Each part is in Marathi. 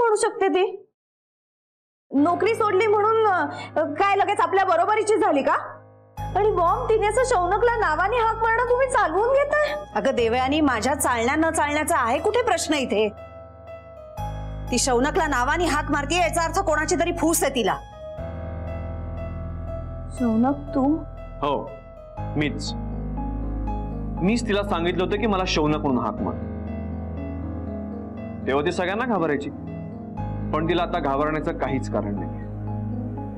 म्हणू शकते ती? नोकरी सोडली म्हणून काय लगेच आपल्या बरोबरीची झाली का? आणि मॉम, तिने असं शौनकला नावाने हाक मारणं तुम्ही चालवून घेताय? अगं देवयानी, माझ्या चालण्या न चालण्याचा आहे कुठे प्रश्न इथे? ती शौनकला नावाने हाक मारतीये याचा अर्थ कोणाची तरी फूस आहे तिला. शौनक तू? हो, मीच तिला सांगितलं होतं की मला शौनक म्हणून हाक मार. तेव्हा ती सगळ्यांना घाबरायची, पण तिला आता घाबरण्याचं काहीच कारण नाही.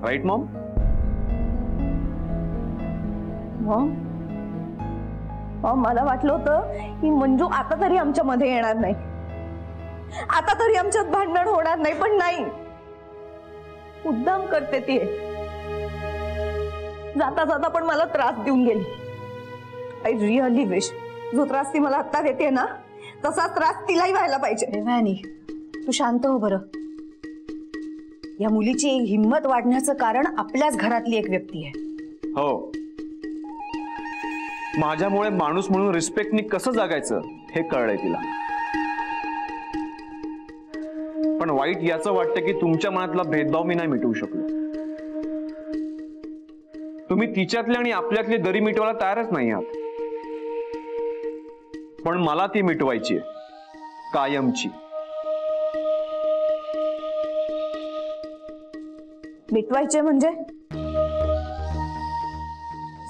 Right Maugham? मॉम, मला वाटलं होतं की मंजू आता तरी आमच्या मध्ये येणार नाही, आता तरी आमच्यात भांडण होणार नाही, पण नाही, मुद्दाम करते ती. जाता जाता पण मला त्रास देऊन गेली. आय रिअली विश जो त्रास ती मला आता देते ना, तसा त्रास तिलाही व्हायला पाहिजे. देवयानी, तू शांत हो बरं. या मुलीची हिंमत वाढण्याचं कारण आपल्याच घरातली एक व्यक्ती आहे. हो, माझ्यामुळे माणूस म्हणून रिस्पेक्टनी कसं जगायचं हे कळलंय तिला. पण वाईट याचं वाटतं की तुमच्या मनातला भेदभाव मी नाही मिटवू शकलो. तुम्ही तिच्यातली आणि आपल्यातली दरी मिटवायला तयारच नाही आहात. पण मला ती मिटवायची आहे, कायमची. मिटवायचे म्हणजे?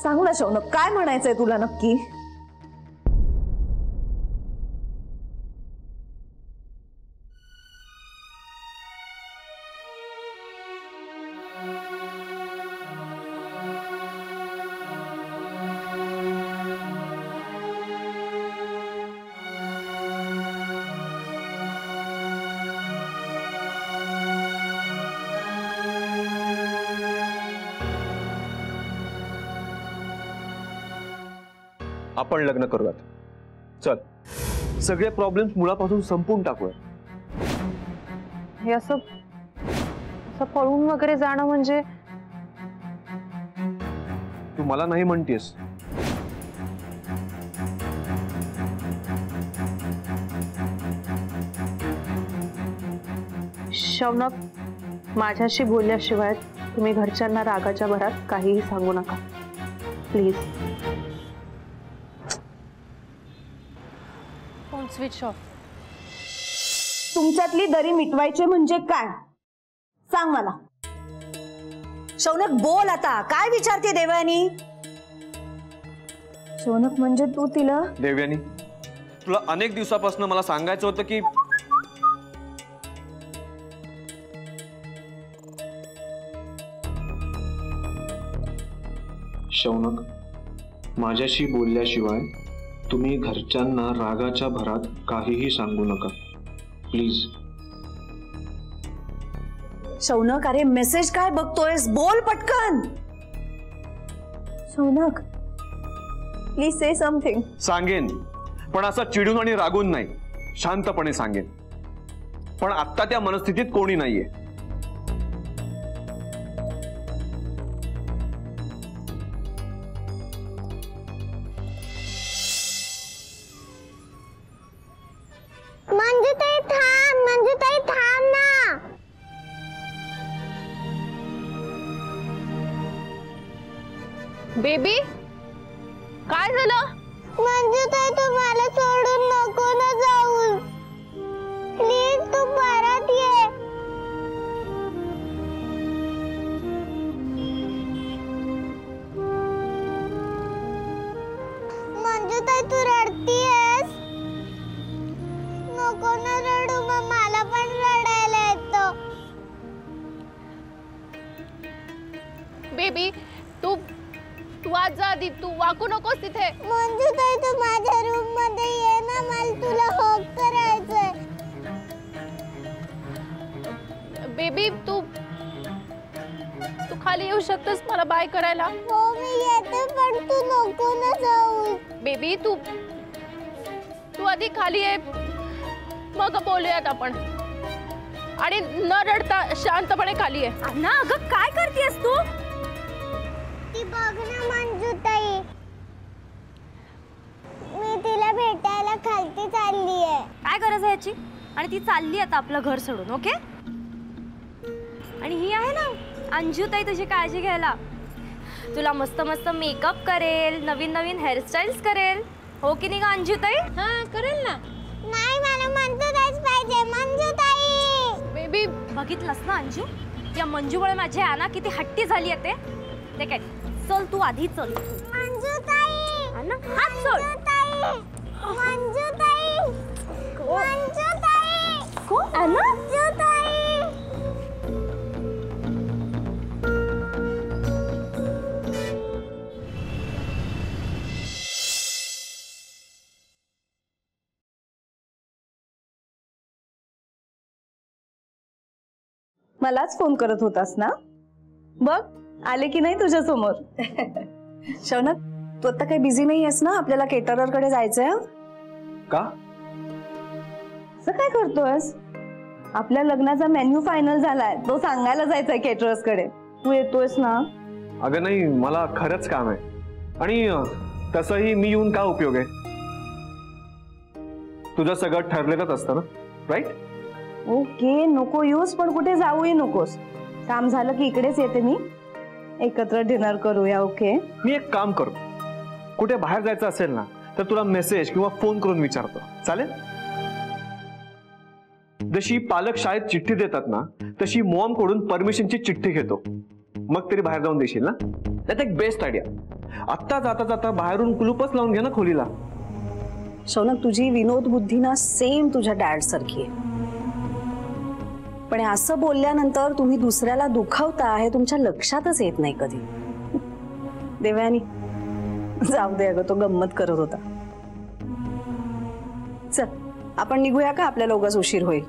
सांग ना शौनक, काय म्हणायचंय तुला नक्की? आपण लग्न करूयात. चल, सगळे प्रॉब्लेम्स मुळापासून संपून टाकूया. हे असं पळून वगैरे जाणं म्हणजे? तू मला नाही म्हणतेस? शौनक, माझ्याशी बोलल्याशिवाय तुम्ही घरच्यांना रागाच्या भरात काहीही सांगू नका प्लीज. Phone switch off. तुमच्यातली दरी मिटवायचे म्हणजे काय? सांग मला. शौनक बोल आता, काय विचारते देवयानी? शौनक म्हणजे तू तिला? देवयानी, तुला अनेक दिवसापासून मला सांगायचं होतं की शौनक, माझ्याशी बोलल्याशिवाय तुम्ही घरच्यांना रागाच्या भरात काहीही सांगू नका प्लीज. शौनक, अरे मेसेज काय बघतोयस? बोल पटकन. Shaunak, please say something. सांगेन, पण असं चिडून आणि रागून नाही, शांतपणे सांगेन. पण आत्ता त्या मनस्थितीत कोणी नाहीये. मंजुताई थांब ना. बेबी, काय झालं? मंजुताई, तू मला सोडून नको ना जाऊ. प्लीज तू परत ये. मंजुताई, तू रडतीयेस? नको ना रडू, मग मला पण रडायला येतं. बेबी, तू आज जा आधी, तू वाकू नकोस तिथे. मंजुताई, तू माझ्या रूम मध्ये ये ना, मला तुला हग करायचंय. बेबी, तू खाली येऊ शकतेस मला बाय करायला? हो मी येते, पण तू नको ना जाऊ. बेबी, तू आधी खाली ये, मग बोलूयात आपण. आणि न रडता शांतपणे खाली ये. अन्ना, अगं काय करतेस तू? ती बघ ना मंजुताई, मी तिला भेटायला खालती चाललीये. काय गरज आहे याची? आणि ती चालली आता आपलं घर सोडून. ओके. आणि ही आहे ना अंजुताई तुझी काळजी घ्यायला. तुला मस्त मस्त मेकअप करेल, नवीन नवीन हेअरस्टाईल्स करेल. हो की नाही का अंजुताई? हां करेल ना. नाही मला मंजूताईच पाहिजे. मंजूताई बेबी बघितलंस ना अंजू, या मंजूमुळे माझी आना किती हट्टी झाली आहे ते काय. चल तू आधी चल. मंजूताई आना हात सोड. मंजूताई मंजूताई कोण आना? मंजूताई मलाच फोन करत होतास ना? बघ आले की नाही तुझ्या समोर. शौनक, तू आता काही बिझी नाही आहेस ना? आपल्याला केटरर कडे जायचंय. का? असं काय करतोयस? आपल्या लग्नाचा मेन्यू फायनल झालाय, तो सांगायला जायचाय केटरर्स कडे. तू येतोयस ना? अगं नाही, मला खरंच काम आहे. आणि तसंही मी येऊन काय उपयोग आहे? तुझं सगळं ठरलेलंच असतं ना, राईट? ओके, नको येऊस, पण कुठे जाऊही नकोस. काम झालं की इकडेच येते मी. एकत्र डिनर करूया. ओके? मी एक काम करतो, कुठे बाहेर जायचं असेल ना तर तुला मेसेज किंवा फोन करून विचारतो, चालेल? जशी पालक शाळेत चिठ्ठी देतात ना, तशी मॉम कडून परमिशनची चिठ्ठी घेतो. मग तरी बाहेर जाऊन देशील ना? त्यात एक बेस्ट आयडिया. आत्ता जाता जाता बाहेरून कुलूपच लावून घे ना खोलीला. शौनक, तुझी विनोद बुद्धी ना सेम तुझ्या डॅड सारखी आहे. पण असं बोलल्यानंतर तुम्ही दुसऱ्याला दुखावता हे तुमच्या लक्षातच येत नाही कधी. देवयानी, जाऊ दे, अगं तो गंमत करत होता. चल आपण निघूया का? आपल्याला उगाच उशीर होईल.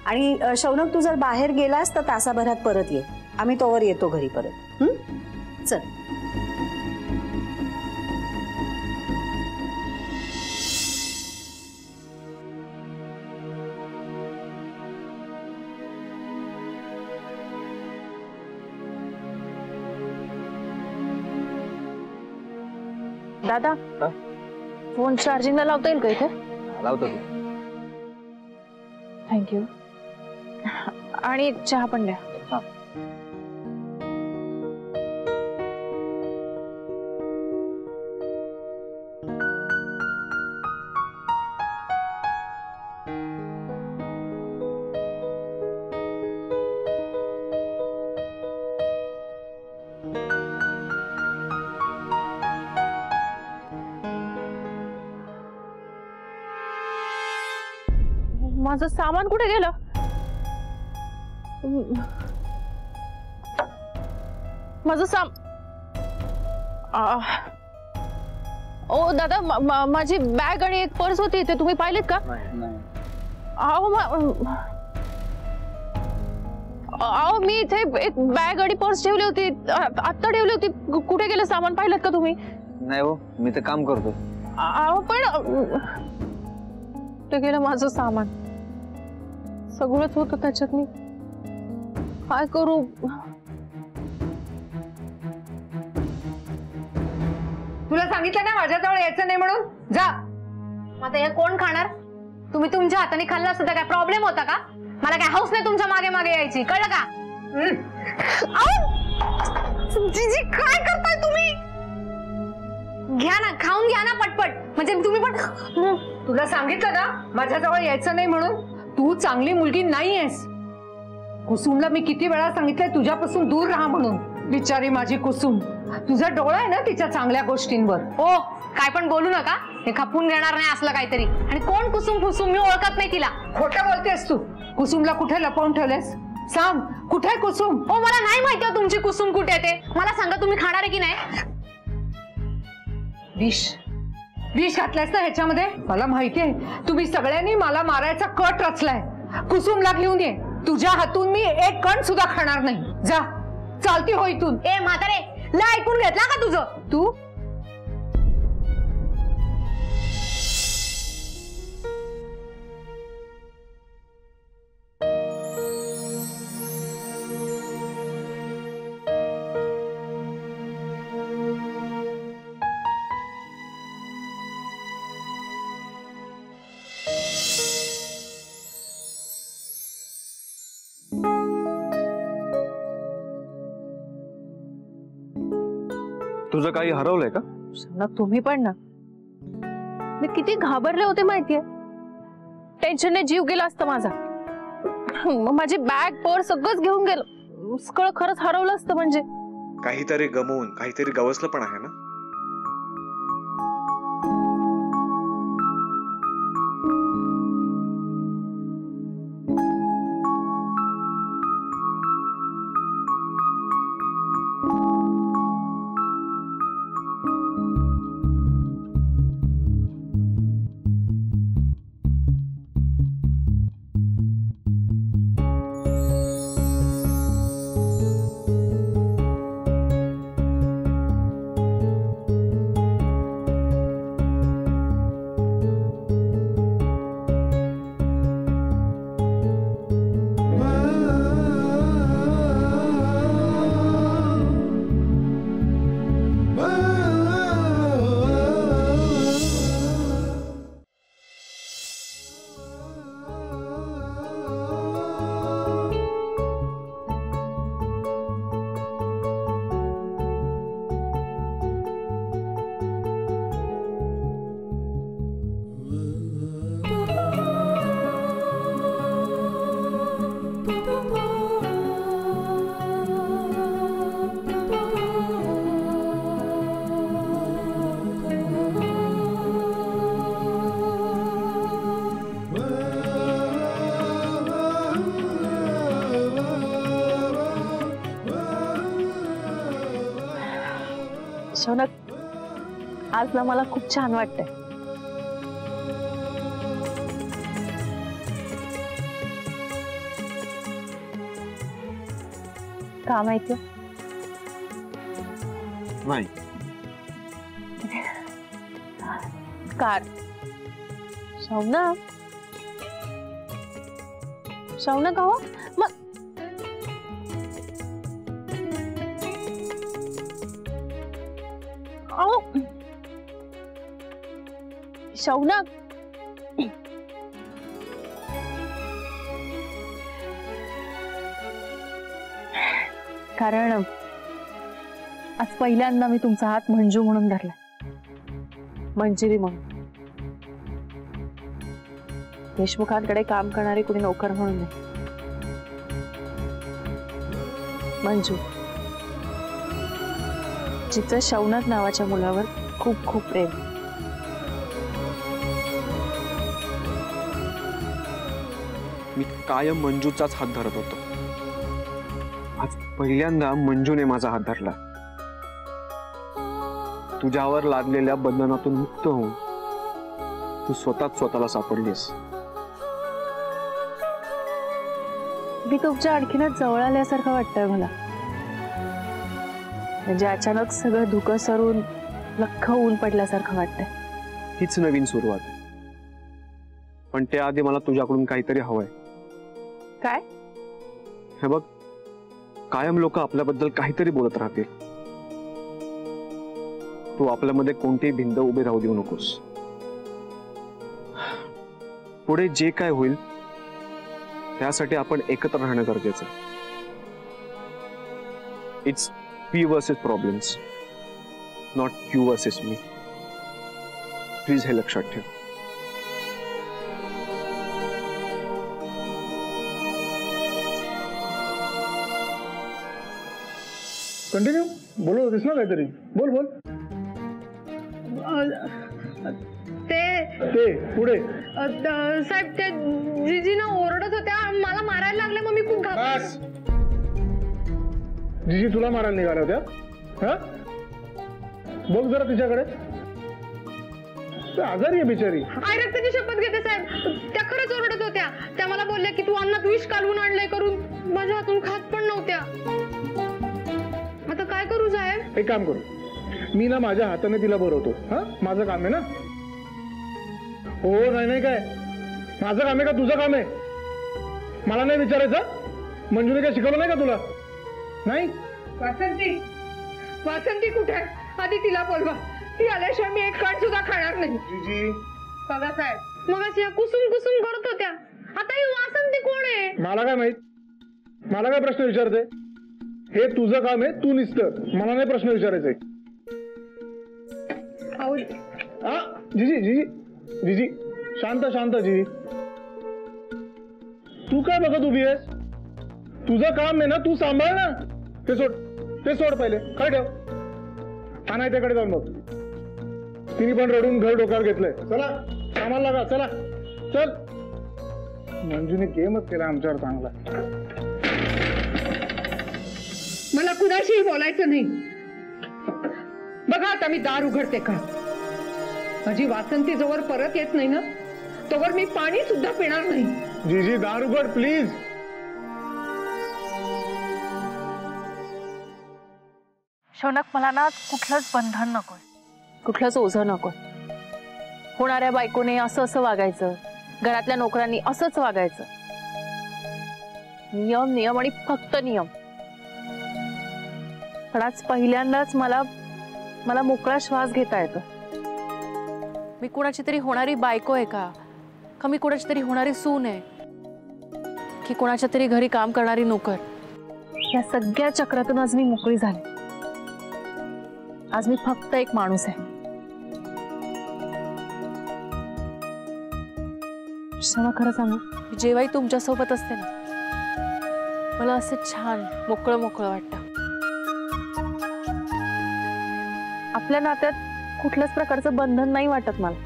आणि शौनक, तू जर बाहेर गेलास तर तासाभरात परत ये. आम्ही तोवर येतो घरी परत. चल. दादा फोन चार्जिंगला लावता येईल का इथे? लावतो. थँक्यू. आणि एक चहा पण द्या. माझं सामान कुठे गेलं? माझं ओ दादा, माझी बॅग आणि एक पर्स होती इथे, तुम्ही पाहिलेत का? अहो मी इथे एक बॅग आणि पर्स ठेवली होती, आत्ता ठेवली होती. कुठे गेलं सामान, पाहिलं का तुम्ही? नाही हो, मी तर काम करतो. अहो पण कुठे गेलं माझं सामान? सगळंच होतं त्याच्यात, मी काय करू? तुला सांगितलं ना माझ्याजवळ यायचं नाही म्हणून. जा. आता हे कोण खाणार? तुम्ही तुमच्या हाताने खाल्लं असतं तर काय प्रॉब्लेम होता का? मला काय हाऊस नाही तुमच्या मागे मागे यायची, कळलं का? जीजी, काय करताय तुम्ही? घ्या ना, खाऊन घ्या ना पटपट. म्हणजे तुम्ही पण. तुला सांगितलं ना माझ्याजवळ यायचं नाही म्हणून. तू चांगली मुलगी नाहीयेस. कुसुमला मी किती वेळा सांगितलंय तुझ्यापासून दूर राहा म्हणून. बिचारी माझी कुसुम. तुझा डोळा आहे ना तिच्या चांगल्या गोष्टींवर. ओ काय पण बोलू नका, हे खपून घेणार नाही असलं काहीतरी. आणि कोण कुसुम? कुसुम मी ओळखत नाही तिला. खोटं बोलतेस तू. कुसुमला कुठे लपवून ठेवलेस? सांग, कुठे कुसुम? ओ मला नाही माहिती हो तुमची कुसुम कुठे आहे ते. मला सांगा, तुम्ही खाणार आहे की नाही? विष घातलायस ना ह्याच्यामध्ये? मला माहितीये तुम्ही सगळ्यांनी मला मारायचा कट रचलाय. कुसुमला घेऊन ये. तुझ्या हातून मी एक कण सुद्धा खाणार नाही. जा, चालती हो इथून. ए म्हातारे, ला ऐकून घेतला का तुझं? तू तुझं काही हरवलंय का? शौनक तुम्ही पण ना, मी किती घाबरले होते माहितीये. टेन्शनने जीव गेला असता माझा. माझी बॅग पर्स सगळंच घेऊन गेलं. सगळं खरंच हरवलं असतं म्हणजे. काहीतरी गमवून काहीतरी गवसलं पण आहे ना. शौनक, आज ना मला खूप छान वाटतंय. का माहिती? नाही. कार. शौनक, शौनक अहो मग अहो शौनक, कारण आज पहिल्यांदा मी तुमचा हात मंजू म्हणून धरला. मंजिरी म्हणून. देशमुखांकडे काम करणारी कुणी नोकर म्हणून नाही. मंजू, जिचं शौनक नावाच्या मुलावर खूप खूप प्रेम. मी कायम मंजूचाच हात धरत होतो. आज पहिल्यांदा मंजूने माझा हात धरला. तुझ्यावर लादलेल्या बंधनातून मुक्त होऊन तू स्वतःला सापडलीस. मी तुमच्या आणखीनच जवळ आल्यासारखं वाटतंय मला. म्हणजे अचानक सगळं धुकं सरून लख्ख ऊन पडल्यासारखं वाटतंय. हीच नवीन सुरुवात. पण त्याआधी मला तुझ्याकडून काहीतरी हवंय. काय? हे बघ, कायम लोक आपल्याबद्दल काहीतरी बोलत राहतील. तू आपल्यामध्ये कोणतीही भिंत उभी राहू देऊ नकोस. पुढे जे काय होईल त्यासाठी आपण एकत्र राहणं गरजेचं. It's we versus problems, not you versus me. Please हे लक्षात ठेव. कंटिन्यू बोलो होतीस ना काहीतरी. बोल बोल. ते पुढे साहेब ते जीजीना ओरडत होत्या, मला मारायला लागले. मग मी खूप घाबरले. जीजी तुला मारायला निघाल्या होत्या? हा, बघ जरा तिच्याकडे. आजारी आहे बिचारी. आई रक्ताची शपथ घेते साहेब, त्या खरंच ओरडत होत्या. त्या मला बोलल्या की तू अन्नात विष कालवून आणलंय करून. माझ्या हातून खात पण नव्हत्या. आता काय करू साहेब? एक काम करू, मी ना माझ्या हाताने तिला भरवतो. हा, माझं काम आहे ना. हो नाही काय माझं काम आहे का तुझं काम आहे? मला नाही विचारायचं. मंजूने काय शिकवलं नाही का तुला? नाही. वासंती कुठे आहे? आधी तिला बोलवा. ती आल्याशिवाय मी एक कण सुद्धा खाणार नाही. बघा साहेब, मग अशी कुसुम कुसुम करत होत्या. आता ही वासंती कोण आहे? मला काय माहित. मला काय प्रश्न विचारते? हे तुझं काम आहे, तू निसतं. मला नाही प्रश्न विचारायचे. खाऊ हा जीजी जीजी जीजी शांत शांत जीजी. तू काय बघत उभी आहेस? तुझं काम आहे ना, तू सांभाळ ना. ते सोड पहिले. काय ठेव हा, नाही त्याकडे जाऊन बघ. तिने पण रडून घर डोक्यावर घेतलंय. चला कामाला लागा. चला चल. मंजूने गेमच केला आमच्यावर चांगला. मला कुणाशीही बोलायचं नाही. बघा आता मी दार उघडते का. माझी वासंती जोवर परत येत नाही ना, तोवर मी पाणी सुद्धा पिणार नाही. जीजी दार उघड प्लीज. शौनक, मला ना कुठलंच बंधन नकोय, कुठलंच ओझं नकोय. होणाऱ्या बायकोने असं असं वागायचं, घरातल्या नोकरांनी असंच वागायचं. नियम नियम आणि फक्त नियम. पण आज पहिल्यांदाच मला मोकळा श्वास घेता येतो. मी कुणाची तरी होणारी बायको आहे का मी कुणाची तरी होणारी सून आहे की कुणाच्या तरी घरी काम करणारी नोकर? या सगळ्या चक्रातून आज मी मोकळी झाले. आज मी फक्त एक माणूस आहे. क्षमा खरं सांगू, जेव्हाही तुमच्या सोबत असते ना, मला असं छान मोकळं मोकळं वाटतं. आपल्या नात्यात कुठल्याच प्रकारचं बंधन नाही वाटत मला,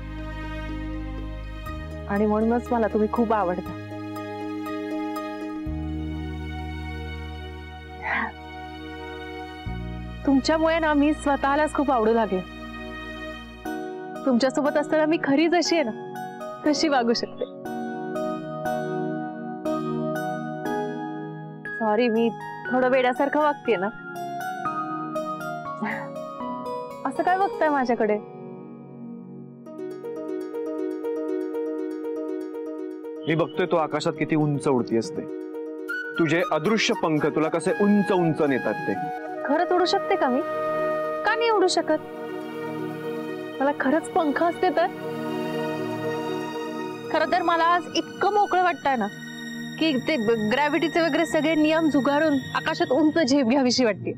आणि म्हणूनच मला तुम्ही खूप आवडता. तुमच्यामुळे ना मी स्वतःलाच खूप आवडू लागले. तुमच्यासोबत असताना मी खरी जशी आहे ना तशी वागू शकते. सॉरी, मी थोडं वेड्यासारखं वागते ना. असं काय बघताय माझ्याकडे? मी बघतोय तो आकाशात किती उंच उडती असते. तुझे अदृश्य पंख तुला कसे उंच उंच नेतात ते. खरंच उडू शकते का मी? का नाही उडू शकत? मला खरंच पंख असते तर. खरं तर मला आज इतकं मोकळं वाटतंय ना की ते ग्रॅव्हिटीचे वगैरे सगळे नियम झुगारून आकाशात उंच झेप घ्यावीशी वाटते.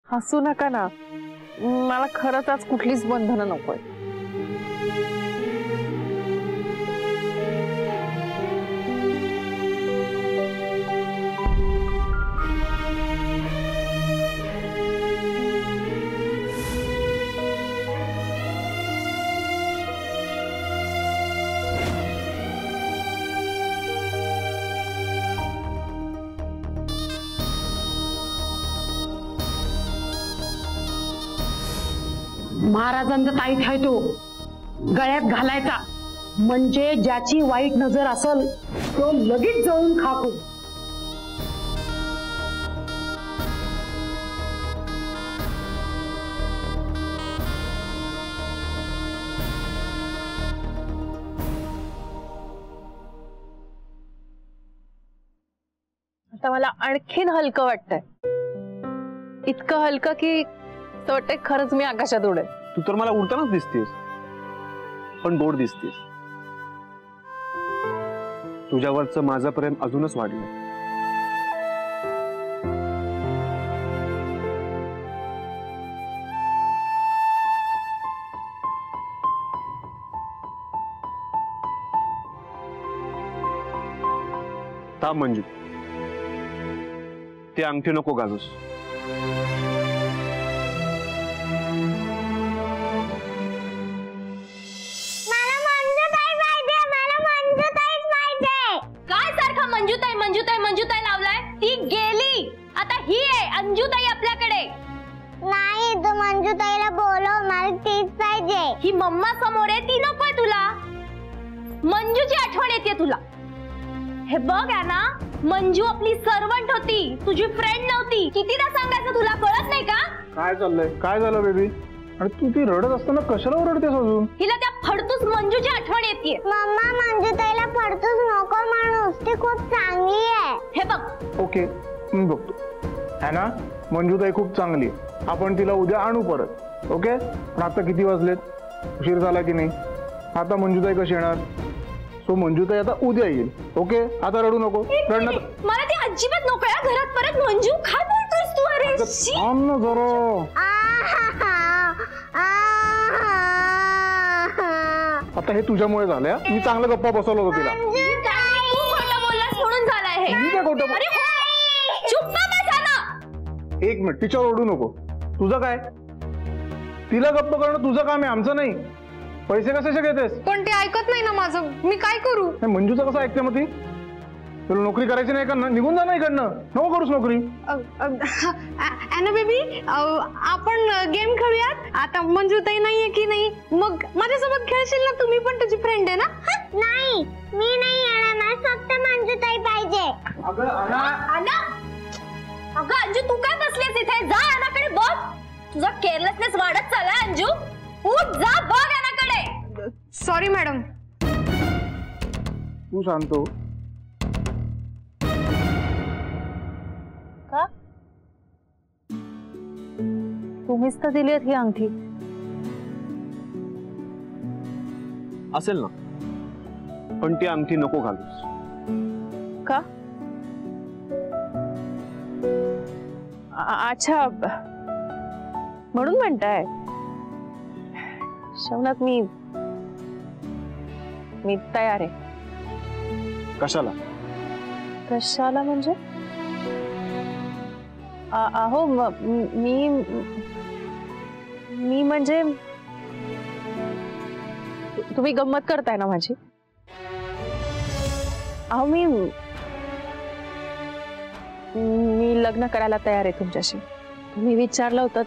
हसू नका ना, मला खरंच आज कुठलीच बंधनं नकोय. महाराजांचा ताईत आहे तो, गळ्यात घालायचा. म्हणजे ज्याची वाईट नजर असल तो लगेच जळून खाक होईल. आता मला आणखीन हलकं वाटतंय. इतकं हलकं की वाटतंय खरंच मी आकाशात उडेल. तू तर मला उडतानाच दिसतेस, पण गोड दिसतेस. तुझ्यावरचं माझं प्रेम अजूनच वाढलं. थांब मंजू, ती अंगठी नको घालूस. मंजूताई लावलाय, ती गेली. आता ही आहे अंजुताई आपल्याकडे. नाही, तू मंजूताईला बोलव, मला तीच पाहिजे. ही मम्मा समोर आहे, ती नकोय तुला. मंजूची आठवण येते तुला. हे बघ ना, मंजू आपली सर्वंट होती, तुझी फ्रेंड नव्हती. कितीदा सांगायचं तुला, कळत नाही का? काय चाललंय? काय झालं बेबी? आणि तू ती रडत असताना कशाला ओरडतेस अजून? हिला त्या फडतूस मंजूची आठवण येते. मम्मा, मंजूताईला फडतूस नको माणूस, ती खूप चांगली आहे. हे बघ. ओके, मी बघतो. है ना, मंजूताई खूप चांगली. आपण तिला उद्या आणू परत. ओके, पण आता किती वाजलेत? उशीर झाला की नाही? आता मंजूताई कशी येणार? सो मंजूताई आता उद्या येईल. ओके, आता रडू नको. रडणार मला ती अजिबात नको या घरात परत. मंजू काय बोलतोयस तू? अरे थांब ना जरा. आता हे तुझ्यामुळे झालं हा? मी चांगलं गप्पा बसवलं होतं तिला. तू खोटं बोललास म्हणून झालाय हे. मी काय खोटं अरे हो, चुप ना बसा ना. एक मिनिट, तिच्यावर ओढू नको. तुझं काय? तिला गप्प करणं तुझं काम आहे, आमचं नाही. पैसे कशाचे घेतेस? पण ते ऐकत नाही ना माझं, मी काय करू? हे मंजूचं कसं ऐकते मग ती? तुला नोकरी करायची नाही का? निघून जा ना इकडनं, नको करूस नोकरी. अॅना बेबी, आपण गेम खेळूयात. आता मंजूताई नाहीये की नाही, मग माझ्यासोबत खेळशील ना? तुम्ही पण तुझी फ्रेंड आहे ना? नाही, मी नाही येणार. मला फक्त मंजूताई पाहिजे. अना, अगं अंजू तू काय बसलीस इथे? जा अनाकडे बघ. तुझा केअरलेसनेस वाढत चाललाय अंजू. उठ जा, बघ अनाकडे. Sorry madam. तू शांत हो. का? तुम्हीच तर दिली ही अंगठी. असेल ना, पण ती अंगठी नको घालूस. का? अच्छा, म्हणून म्हणताय. शौनक, मी तयार आहे. कशाला? कशाला म्हणजे? अहो मी म्हणजे तुम्ही गंमत करताय ना माझी? अहो मी लग्न करायला तयार आहे तुमच्याशी. तुम्ही विचारलं होतं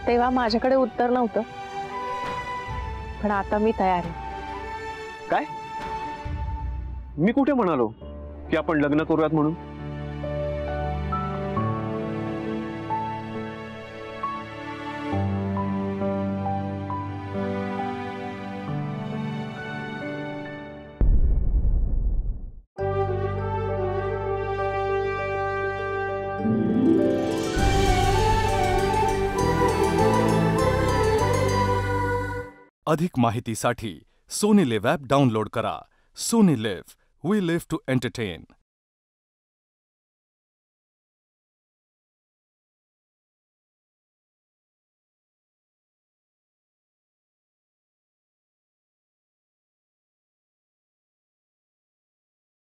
तेव्हा माझ्याकडे उत्तर नव्हतं, पण आता मी तयार आहे. काय? मी कुठे म्हणालो की आपण लग्न करूयात म्हणून? अधिक माहितीसाठी सोनी लिव्ह ॲप डाउनलोड करा. Sony LIV, we live to entertain.